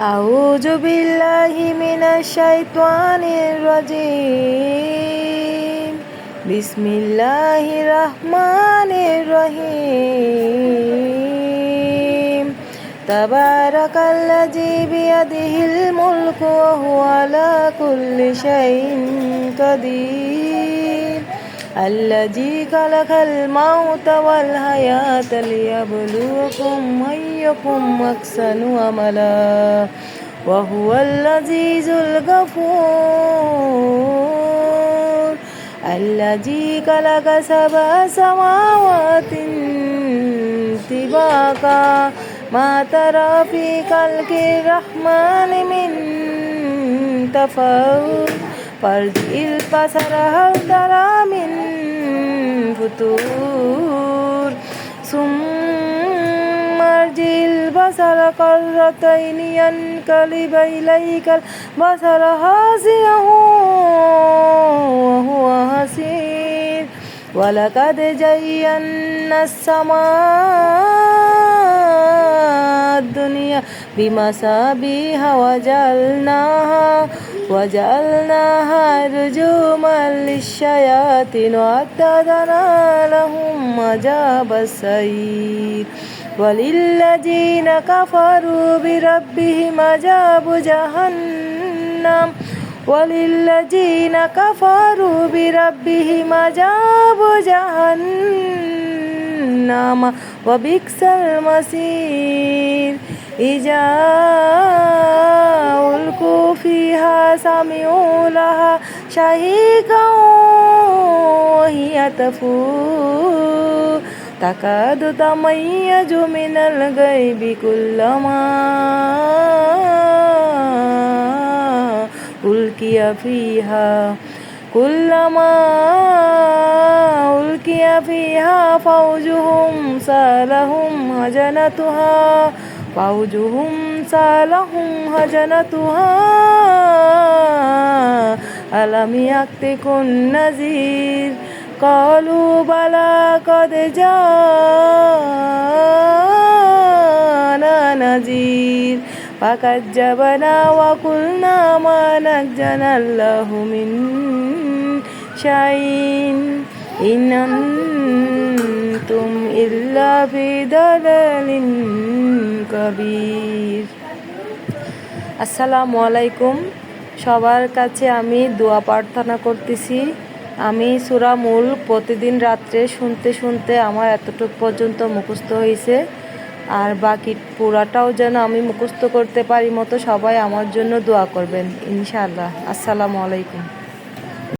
أعوذ بالله من الشيطان الرجيم بسم الله الرحمن الرحيم تبارك الذي بيده الملك وهو على كل شيء قدير الذي خلق الموت والحياة ليبلوكم أيكم أحسن عملا وهو العزيز الغفور الذي خلق سبع سماوات طباقا ما ترى في خلق الرحمن من تفاوت فارجع البصر هل ترى من فتور ثم ارجع البصر كرتين ينقلب إليك البصر خاسئا وهو حسير ولقد زينا السماء الدنيا بمصابيح وجعلناها رجوما للشياطين وأعتدنا لهم عذاب السعير وللذين كفروا بربهم عذاب جهنم وللذين كفروا بربهم عذاب جهنم وبئس المصير إذا ألقوا فيها سمعوا لها شهيقا وهي تفور تكاد تميز من الغيظ كلما ألقي فيها فوجهم سالهم هجنتها ألم يأتكم نذير قالوا بلى قد جاءنا نذير فكذبنا وقلنا ما نجنا الله من شيء إن أنتم إلا في ضلال كبير আসসালামু আলাইকুম সবার কাছে আমি দোয়া প্রার্থনা করতেছি আমি সূরা মুলক প্রতিদিন রাত্রে শুনতে শুনতে আমার এতটুকু পর্যন্ত মুখস্থ হয়েছে আর বাকি পুরাটাও যেন আমি মুখস্থ করতে পারি মতো সবাই আমার জন্য দোয়া করবেন ইনশাআল্লাহ আসসালামু আলাইকুম।